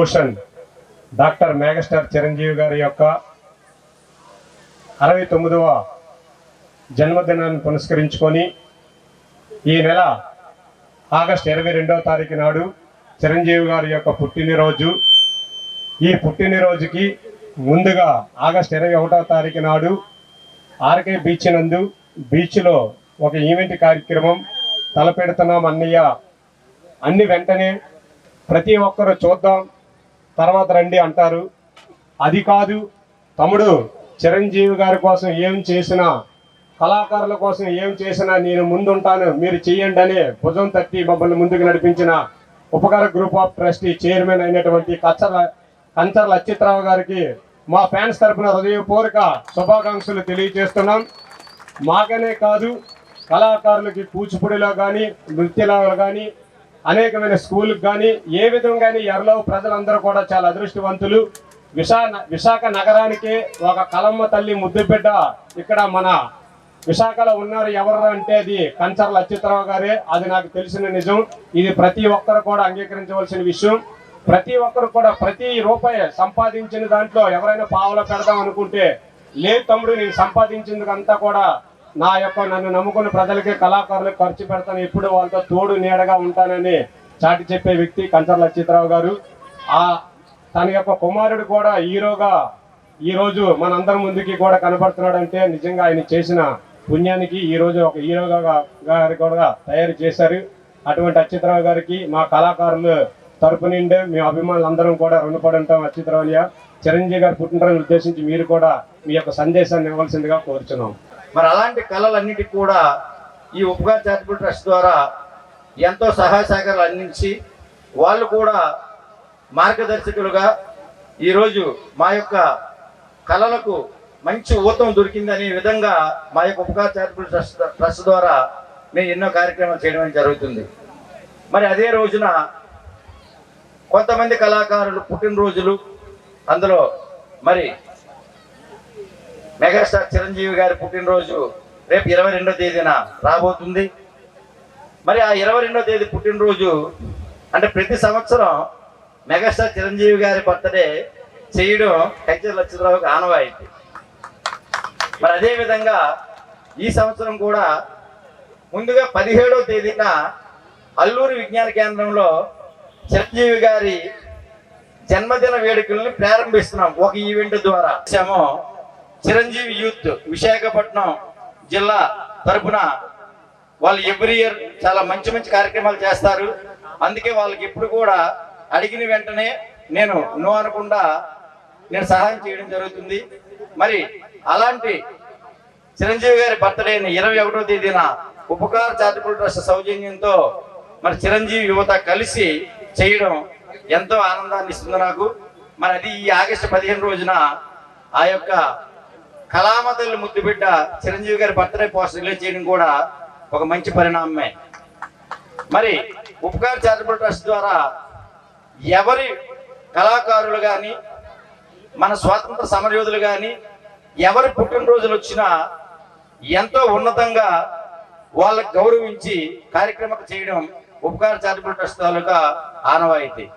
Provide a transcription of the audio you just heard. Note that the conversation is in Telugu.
భూషణ్ డాక్టర్ మెగాస్టార్ చిరంజీవి గారి యొక్క 69వ జన్మదినాన్ని పురస్కరించుకొని ఈ నెల ఆగస్టు 22వ తారీఖు నాడు చిరంజీవి గారి యొక్క పుట్టినరోజు. ఈ పుట్టినరోజుకి ముందుగా ఆగస్టు 21వ తారీఖు నాడు ఆర్కే బీచ్ నందు బీచ్లో ఒక ఈవెంట్ కార్యక్రమం తలపెడుతున్నాం అన్నయ్య. అన్ని వెంటనే ప్రతి ఒక్కరు చూద్దాం తర్వాత రండి అంటారు. అది కాదు తమ్ముడు, చిరంజీవి గారి కోసం ఏం చేసినా, కళాకారుల కోసం ఏం చేసినా నేను ముందుంటాను, మీరు చెయ్యండి అని భుజం తట్టి మమ్మల్ని ముందుకు నడిపించిన ఉపకార గ్రూప్ ఆఫ్ ట్రస్టీ చైర్మన్ అయినటువంటి కంచర్ల అచ్యుతరావు గారికి మా ఫ్యాన్స్ తరఫున హృదయపూర్వక శుభాకాంక్షలు తెలియజేస్తున్నాం. మాకనే కాదు, కళాకారులకి కూచిపూడిలో కానీ, నృత్యలో కానీ, అనేకమైన స్కూళ్ళకి కానీ, ఏ విధంగా ఎర్రలో ప్రజలందరూ కూడా చాలా అదృష్టవంతులు. విశాఖ నగరానికి ఒక కలమ్మ తల్లి ముద్దుబిడ్డ ఇక్కడ మన విశాఖలో ఉన్నారు. ఎవరు అంటే అది కంచర్ల అచ్యుతరావు గారే. అది నాకు తెలిసిన నిజం. ఇది ప్రతి ఒక్కరు కూడా అంగీకరించవలసిన విషయం. ప్రతి ఒక్కరు కూడా ప్రతి రూపాయి సంపాదించిన దాంట్లో ఎవరైనా పావలా పెడదాం అనుకుంటే, లేదు తమ్ముడు, నేను సంపాదించిందంతా కూడా నా యొక్క నన్ను నమ్ముకున్న ప్రజలకి, కళాకారులకు ఖర్చు పెడతాను, ఎప్పుడు వాళ్ళతో తోడు నీడగా ఉంటానని చాటి చెప్పే వ్యక్తి కంచర్ల అచ్యుతరావు గారు. తన యొక్క కుమారుడు కూడా హీరోగా ఈరోజు మనందరి ముందుకి కూడా కనపడుతున్నాడంటే నిజంగా ఆయన చేసిన పుణ్యానికి ఈరోజు ఒక హీరోగా గారు కూడా తయారు చేశారు. అటువంటి అచ్యుతరావు గారికి మా కళాకారులు తరపు నుండి మీ అభిమానులందరం కూడా రుణపడి ఉంటాం. అచ్యుతరావుయ్య, చిరంజీవి గారు పుట్టినరోజును ఉద్దేశించి మీరు కూడా మీ యొక్క సందేశాన్ని ఇవ్వాల్సిందిగా కోరుచున్నాం. మరి అలాంటి కళలన్నిటికీ కూడా ఈ ఉపకార్ చారిటబుల్ ట్రస్ట్ ద్వారా ఎంతో సహాయ సహకారాలు అందించి వాళ్ళు కూడా మార్గదర్శకులుగా ఈరోజు మా యొక్క కళలకు మంచి ఊతం దొరికిందనే విధంగా మా యొక్క ఉపకార్ చారిటబుల్ ట్రస్ట్ ద్వారా మేము ఎన్నో కార్యక్రమాలు చేయడం జరుగుతుంది. మరి అదే రోజున కొంతమంది కళాకారులు పుట్టినరోజులు, అందులో మరి మెగాస్టార్ చిరంజీవి గారి పుట్టినరోజు రేపు 22వ తేదీన రాబోతుంది. మరి ఆ 22వ తేదీ పుట్టినరోజు అంటే ప్రతి సంవత్సరం మెగాస్టార్ చిరంజీవి గారి బర్త్డే చేయడం కంచర్ల అచ్యుతరావుకి ఆనవాయితీ. మరి అదేవిధంగా ఈ సంవత్సరం కూడా ముందుగా 17వ తేదీన అల్లూరి విజ్ఞాన కేంద్రంలో చిరంజీవి గారి జన్మదిన వేడుకలను ప్రారంభిస్తున్నాం ఒక ఈవెంట్ ద్వారా. చిరంజీవి యూత్ విశాఖపట్నం జిల్లా తరపున వాళ్ళు ఎవ్రీ ఇయర్ చాలా మంచి మంచి కార్యక్రమాలు చేస్తారు. అందుకే వాళ్ళకి ఇప్పుడు కూడా అడిగిన వెంటనే నేను నో అనకుండా నేను సహాయం చేయడం జరుగుతుంది. మరి అలాంటి చిరంజీవి గారి బర్త్డేని 21వ తేదీన ఉపకార్ చారిటబుల్ ట్రస్ట్ సౌజన్యంతో మరి చిరంజీవి యువత కలిసి చేయడం ఎంతో ఆనందాన్ని ఇస్తుంది నాకు. మరి అది ఈ ఆగస్టు 15 రోజున ఆ యొక్క కళామతల్లి ముద్దుబిడ్డ చిరంజీవి గారి బర్త్డే పోస్టర్ రిలీజ్ చేయడం కూడా ఒక మంచి పరిణామమే. మరి ఉపకార్ చారిటబుల్ ట్రస్ట్ ద్వారా ఎవరి కళాకారులు కానీ, మన స్వాతంత్ర సమరయోధులు కానీ ఎవరి పుట్టినరోజులు వచ్చినా ఎంతో ఉన్నతంగా వాళ్ళకు గౌరవించి కార్యక్రమం చేయడం ఉపకార్ చారిటబుల్ ట్రస్ట్ తాలూకా ఆనవాయితీ.